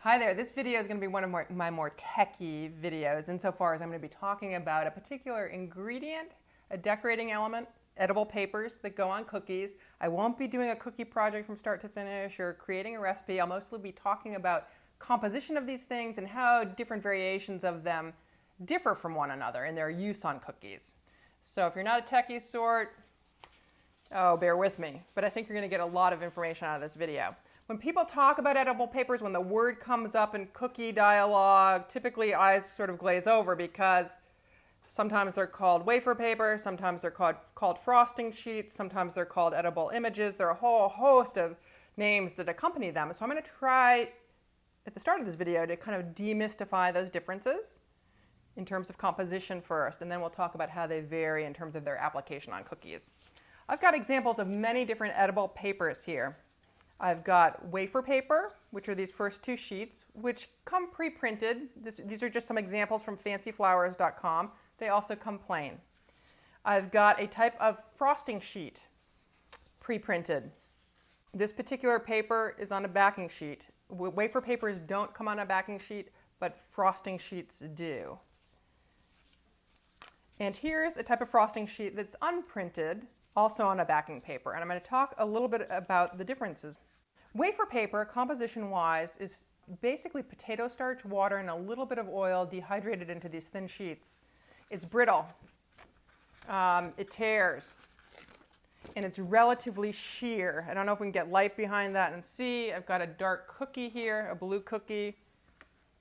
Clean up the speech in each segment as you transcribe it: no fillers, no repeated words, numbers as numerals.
Hi there, this video is going to be one of my more techie videos insofar as I'm going to be talking about a particular ingredient, a decorating element, edible papers that go on cookies. I won't be doing a cookie project from start to finish or creating a recipe. I'll mostly be talking about composition of these things and how different variations of them differ from one another in their use on cookies. So if you're not a techie sort, bear with me, but I think you're going to get a lot of information out of this video. When people talk about edible papers, when the word comes up in cookie dialogue, typically eyes sort of glaze over because sometimes they're called wafer paper, sometimes they're called frosting sheets, sometimes they're called edible images. There are a whole host of names that accompany them. So I'm going to try at the start of this video to kind of demystify those differences in terms of composition first, and then we'll talk about how they vary in terms of their application on cookies. I've got examples of many different edible papers here. I've got wafer paper, which are these first two sheets, which come pre-printed. These are just some examples from fancyflowers.com. They also come plain. I've got a type of frosting sheet, pre-printed. This particular paper is on a backing sheet. Wafer papers don't come on a backing sheet, but frosting sheets do. And here's a type of frosting sheet that's unprinted, also on a backing paper, and I'm going to talk a little bit about the differences. Wafer paper, composition-wise, is basically potato starch, water, and a little bit of oil dehydrated into these thin sheets. It's brittle, it tears, and it's relatively sheer. I don't know if we can get light behind that and see. I've got a dark cookie here, a blue cookie.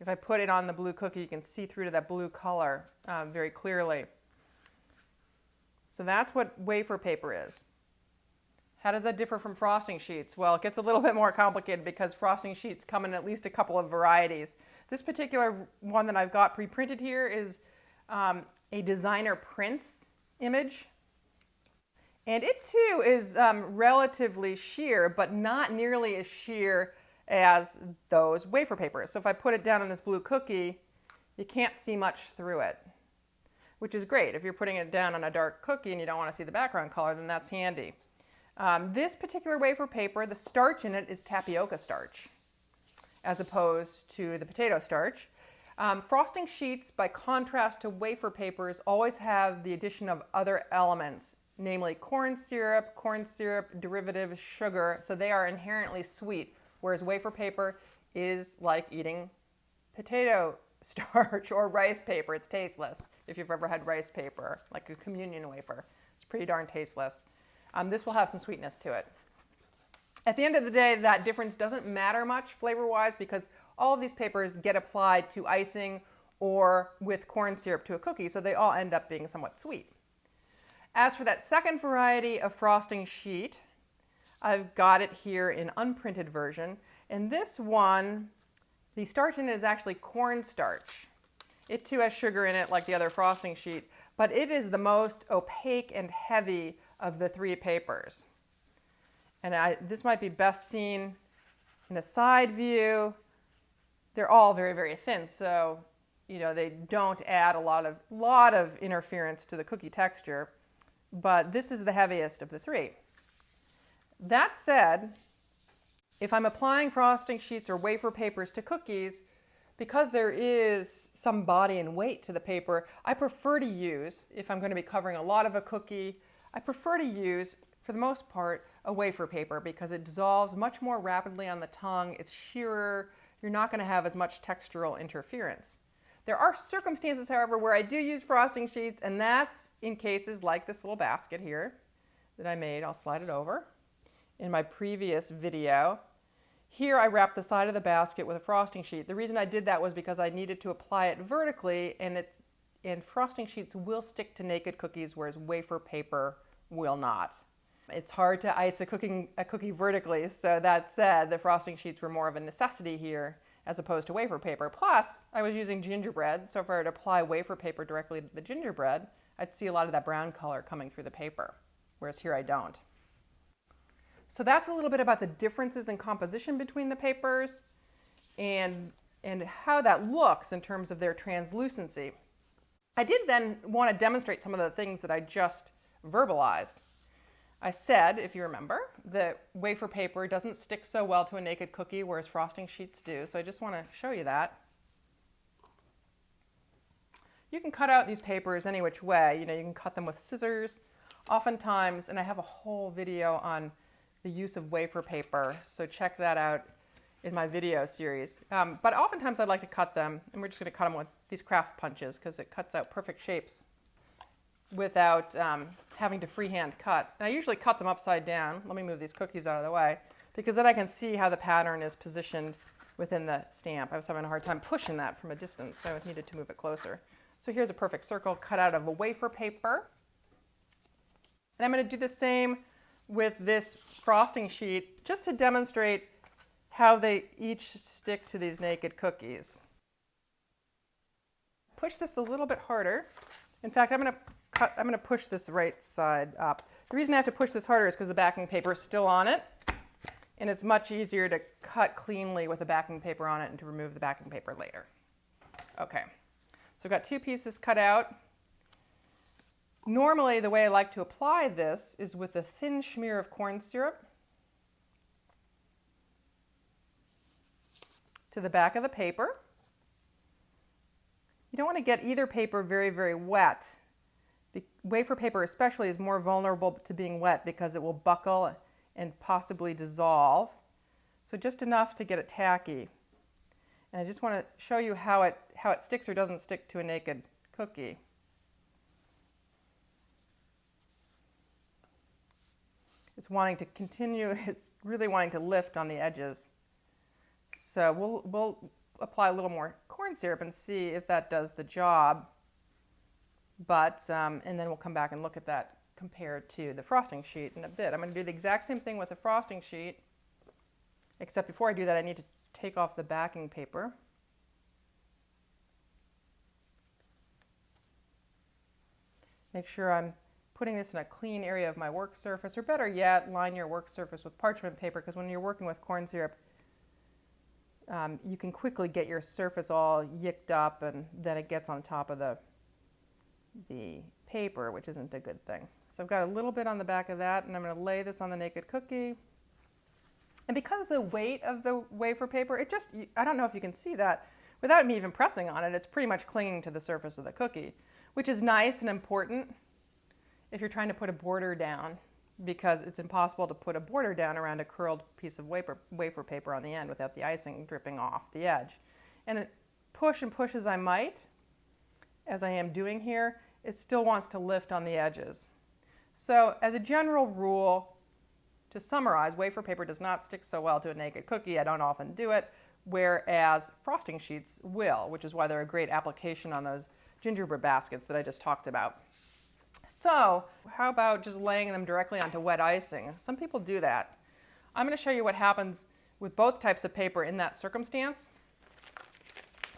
If I put it on the blue cookie, you can see through to that blue color very clearly. So that's what wafer paper is. How does that differ from frosting sheets? Well, it gets a little bit more complicated because frosting sheets come in at least a couple of varieties. This particular one that I've got pre-printed here is a designer prints image. And it too is relatively sheer, but not nearly as sheer as those wafer papers. So if I put it down on this blue cookie, you can't see much through it, which is great. If you're putting it down on a dark cookie and you don't want to see the background color, then that's handy. This particular wafer paper, the starch in it is tapioca starch, as opposed to the potato starch. Frosting sheets, by contrast to wafer papers, always have the addition of other elements, namely corn syrup, derivative, sugar, so they are inherently sweet, whereas wafer paper is like eating potato starch or rice paper. It's tasteless. If you've ever had rice paper, like a communion wafer, it's pretty darn tasteless. This will have some sweetness to it. At the end of the day, that difference doesn't matter much flavor-wise because all of these papers get applied to icing or with corn syrup to a cookie, so they all end up being somewhat sweet. As for that second variety of frosting sheet, I've got it here in unprinted version, and this one, the starch in it is actually cornstarch. It too has sugar in it like the other frosting sheet, but it is the most opaque and heavy of the three papers. And this might be best seen in a side view. They're all very, very thin, so they don't add a lot of interference to the cookie texture, but this is the heaviest of the three. That said, if I'm applying frosting sheets or wafer papers to cookies, because there is some body and weight to the paper, I prefer to use, if I'm going to be covering a lot of a cookie, I prefer to use, for the most part, a wafer paper because it dissolves much more rapidly on the tongue, it's sheerer, you're not going to have as much textural interference. There are circumstances, however, where I do use frosting sheets, and that's in cases like this little basket here that I made. I'll slide it over. In my previous video, here I wrapped the side of the basket with a frosting sheet. The reason I did that was because I needed to apply it vertically, and frosting sheets will stick to naked cookies, whereas wafer paper will not. It's hard to ice a cookie vertically, so that said, the frosting sheets were more of a necessity here as opposed to wafer paper. Plus, I was using gingerbread, so if I were to apply wafer paper directly to the gingerbread, I'd see a lot of that brown color coming through the paper, whereas here I don't. So that's a little bit about the differences in composition between the papers and how that looks in terms of their translucency. I did then want to demonstrate some of the things that I just verbalized. I said, if you remember, that wafer paper doesn't stick so well to a naked cookie, whereas frosting sheets do. So I just want to show you that. You can cut out these papers any which way. You can cut them with scissors. Oftentimes, and I have a whole video on the use of wafer paper, so check that out in my video series. But oftentimes I like to cut them, and we're just going to cut them with these craft punches because it cuts out perfect shapes without having to freehand cut. And I usually cut them upside down. Let me move these cookies out of the way, because then I can see how the pattern is positioned within the stamp. I was having a hard time pushing that from a distance, so I needed to move it closer. So here's a perfect circle cut out of a wafer paper. And I'm going to do the same with this frosting sheet just to demonstrate how they each stick to these naked cookies. Push this a little bit harder. In fact, I'm going to push this right side up. The reason I have to push this harder is because the backing paper is still on it, and it's much easier to cut cleanly with the backing paper on it and to remove the backing paper later. Okay. So I've got two pieces cut out. Normally, the way I like to apply this is with a thin smear of corn syrup to the back of the paper. You don't want to get either paper very, very wet. The wafer paper especially is more vulnerable to being wet because it will buckle and possibly dissolve. So just enough to get it tacky. And I just want to show you how it sticks or doesn't stick to a naked cookie. It's wanting to continue, it's really wanting to lift on the edges. So we'll apply a little more corn syrup and see if that does the job. But, and then we'll come back and look at that compared to the frosting sheet in a bit. I'm going to do the exact same thing with the frosting sheet, except before I do that I need to take off the backing paper. Make sure I'm putting this in a clean area of my work surface, or better yet, line your work surface with parchment paper, because when you're working with corn syrup, you can quickly get your surface all yicked up, and then it gets on top of the paper, which isn't a good thing. So I've got a little bit on the back of that, and I'm going to lay this on the naked cookie. And because of the weight of the wafer paper, I don't know if you can see that, without me even pressing on it, it's pretty much clinging to the surface of the cookie, which is nice and important if you're trying to put a border down, because it's impossible to put a border down around a curled piece of wafer paper on the end without the icing dripping off the edge. And push and push as I might, as I am doing here, it still wants to lift on the edges. So as a general rule, to summarize, wafer paper does not stick so well to a naked cookie. I don't often do it, whereas frosting sheets will, which is why they're a great application on those gingerbread baskets that I just talked about. So how about just laying them directly onto wet icing? Some people do that. I'm going to show you what happens with both types of paper in that circumstance.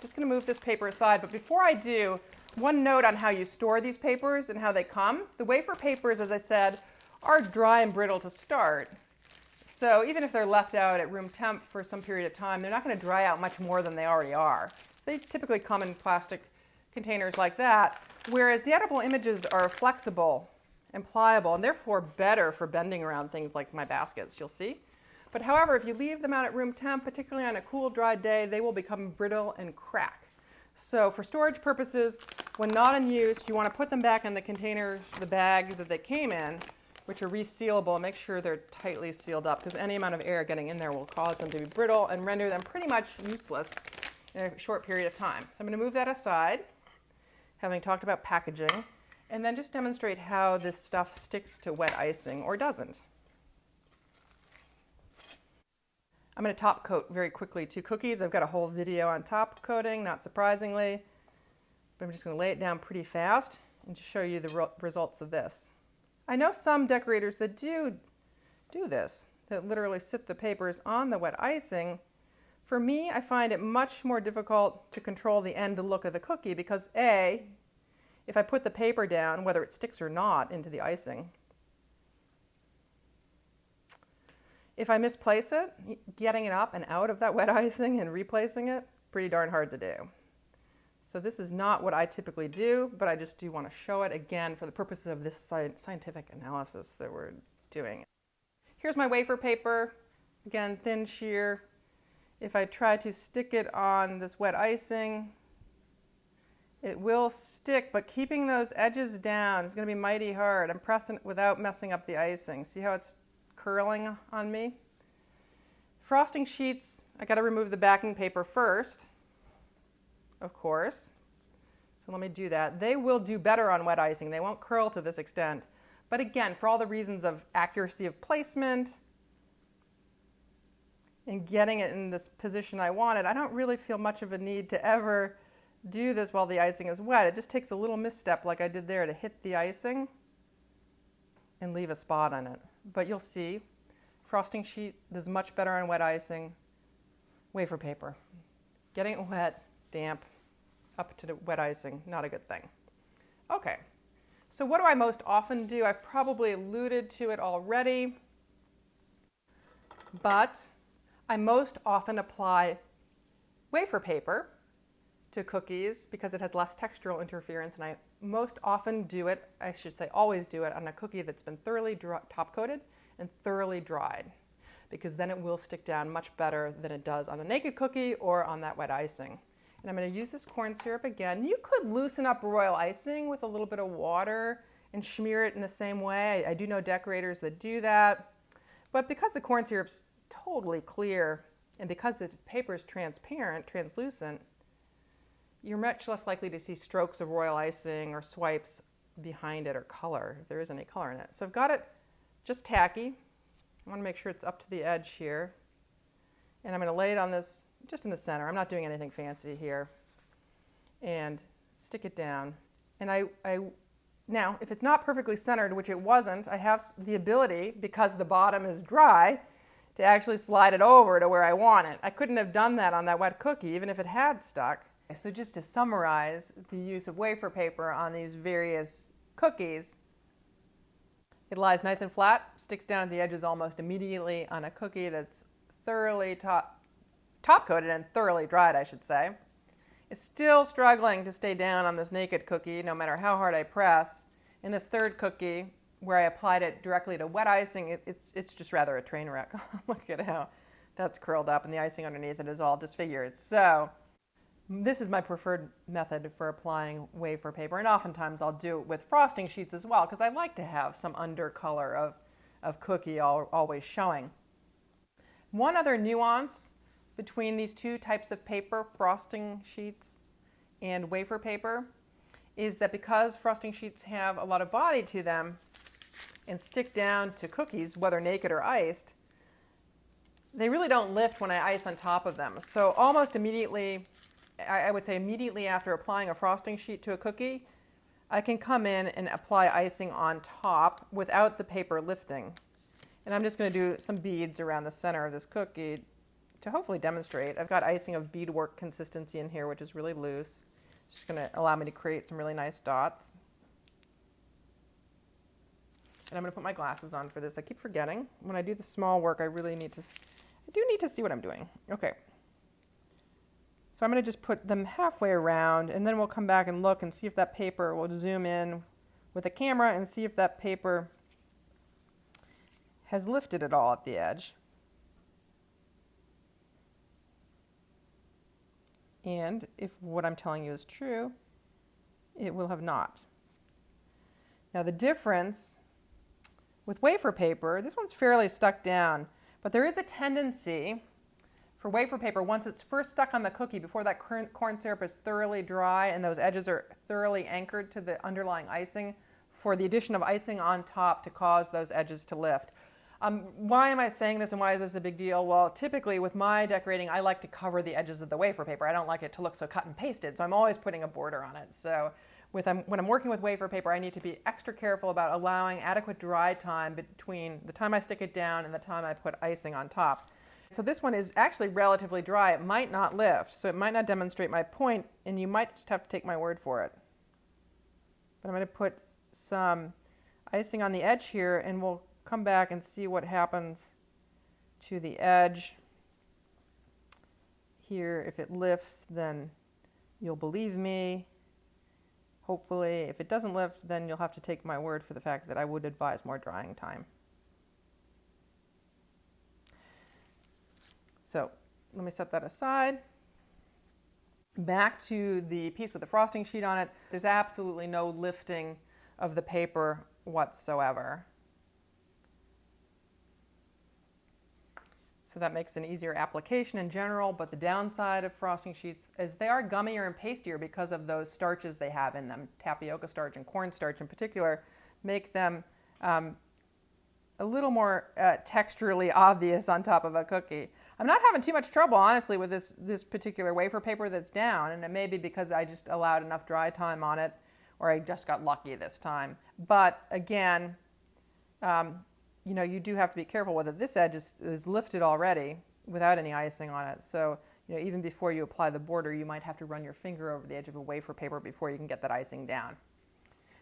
Just going to move this paper aside, but before I do, one note on how you store these papers and how they come. The wafer papers, as I said, are dry and brittle to start. So even if they're left out at room temp for some period of time, they're not going to dry out much more than they already are. So they typically come in plastic containers like that, whereas the edible images are flexible and pliable and therefore better for bending around things like my baskets, you'll see. But however, if you leave them out at room temp, particularly on a cool, dry day, they will become brittle and crack. So for storage purposes, when not in use, you want to put them back in the container, the bag that they came in, which are resealable. Make sure they're tightly sealed up, because any amount of air getting in there will cause them to be brittle and render them pretty much useless in a short period of time. So I'm going to move that aside, having talked about packaging, and then just demonstrate how this stuff sticks to wet icing or doesn't. I'm going to top coat very quickly 2 cookies. I've got a whole video on top coating, not surprisingly, but I'm just going to lay it down pretty fast and just show you the results of this. I know some decorators that do this, that literally sit the papers on the wet icing. For me, I find it much more difficult to control the end look of the cookie because A, if I put the paper down, whether it sticks or not into the icing, if I misplace it, getting it up and out of that wet icing and replacing it, pretty darn hard to do. So this is not what I typically do, but I just do want to show it again for the purposes of this scientific analysis that we're doing it. Here's my wafer paper. Again, thin shear. If I try to stick it on this wet icing, it will stick, but keeping those edges down is going to be mighty hard. I'm pressing it without messing up the icing. See how it's curling on me? Frosting sheets, I got to remove the backing paper first, of course. So let me do that. They will do better on wet icing. They won't curl to this extent. But again, for all the reasons of accuracy of placement and getting it in this position I wanted, I don't really feel much of a need to ever do this while the icing is wet. It just takes a little misstep like I did there to hit the icing and leave a spot on it. But you'll see, frosting sheet does much better on wet icing. Wafer paper, getting it wet, damp, up to the wet icing, not a good thing. Okay, so what do I most often do? I've probably alluded to it already, but I most often apply wafer paper to cookies because it has less textural interference, and I most often do it, I should say always do it, on a cookie that's been thoroughly top-coated and thoroughly dried, because then it will stick down much better than it does on a naked cookie or on that wet icing. And I'm going to use this corn syrup again. You could loosen up royal icing with a little bit of water and smear it in the same way. I do know decorators that do that, but because the corn syrup's totally clear and because the paper is transparent, translucent, you're much less likely to see strokes of royal icing or swipes behind it or color, if there is any color in it. So I've got it just tacky. I want to make sure it's up to the edge here. And I'm going to lay it on this, just in the center. I'm not doing anything fancy here. And stick it down. And now, if it's not perfectly centered, which it wasn't, I have the ability, because the bottom is dry, to actually slide it over to where I want it. I couldn't have done that on that wet cookie, even if it had stuck. So just to summarize the use of wafer paper on these various cookies, it lies nice and flat, sticks down at the edges almost immediately on a cookie that's thoroughly top-coated and thoroughly dried, I should say. It's still struggling to stay down on this naked cookie, no matter how hard I press. In this third cookie, where I applied it directly to wet icing, it's just rather a train wreck. Look at how that's curled up, and the icing underneath it is all disfigured. So this is my preferred method for applying wafer paper, and oftentimes I'll do it with frosting sheets as well, because I like to have some undercolor of cookie always showing. One other nuance between these two types of paper, frosting sheets and wafer paper, is that because frosting sheets have a lot of body to them and stick down to cookies, whether naked or iced, they really don't lift when I ice on top of them. So almost immediately, I would say immediately after applying a frosting sheet to a cookie, I can come in and apply icing on top without the paper lifting. And I'm just going to do some beads around the center of this cookie to hopefully demonstrate. I've got icing of beadwork consistency in here, which is really loose. It's just going to allow me to create some really nice dots. And I'm going to put my glasses on for this. I keep forgetting. When I do the small work, I do need to see what I'm doing. Okay. So I'm going to just put them halfway around, and then we'll come back and look and see if that paper, we'll zoom in with a camera and see if that paper has lifted at all at the edge. And if what I'm telling you is true, it will have not. Now the difference with wafer paper, this one's fairly stuck down, but there is a tendency for wafer paper, once it's first stuck on the cookie, before that corn syrup is thoroughly dry and those edges are thoroughly anchored to the underlying icing, for the addition of icing on top to cause those edges to lift. Why am I saying this and why is this a big deal? Well, typically with my decorating, I like to cover the edges of the wafer paper. I don't like it to look so cut and pasted, so I'm always putting a border on it. So when I'm working with wafer paper, I need to be extra careful about allowing adequate dry time between the time I stick it down and the time I put icing on top. So this one is actually relatively dry. It might not lift, so it might not demonstrate my point, and you might just have to take my word for it. But I'm going to put some icing on the edge here, and we'll come back and see what happens to the edge here. If it lifts, then you'll believe me. Hopefully, if it doesn't lift, then you'll have to take my word for the fact that I would advise more drying time. So let me set that aside. Back to the piece with the frosting sheet on it. There's absolutely no lifting of the paper whatsoever. So that makes an easier application in general, but the downside of frosting sheets is they are gummier and pastier because of those starches they have in them. Tapioca starch and cornstarch in particular make them a little more texturally obvious on top of a cookie. I'm not having too much trouble, honestly, with this particular wafer paper that's down, and it may be because I just allowed enough dry time on it, or I just got lucky this time. But again, you know, you do have to be careful with it. This edge is lifted already without any icing on it. So, you know, even before you apply the border, you might have to run your finger over the edge of a wafer paper before you can get that icing down.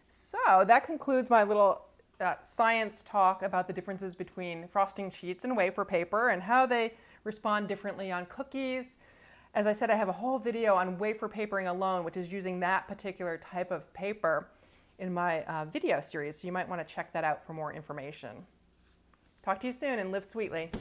So that concludes my little science talk about the differences between frosting sheets and wafer paper and how they respond differently on cookies. As I said, I have a whole video on wafer papering alone, which is using that particular type of paper in my video series. So you might want to check that out for more information. Talk to you soon and live sweetly.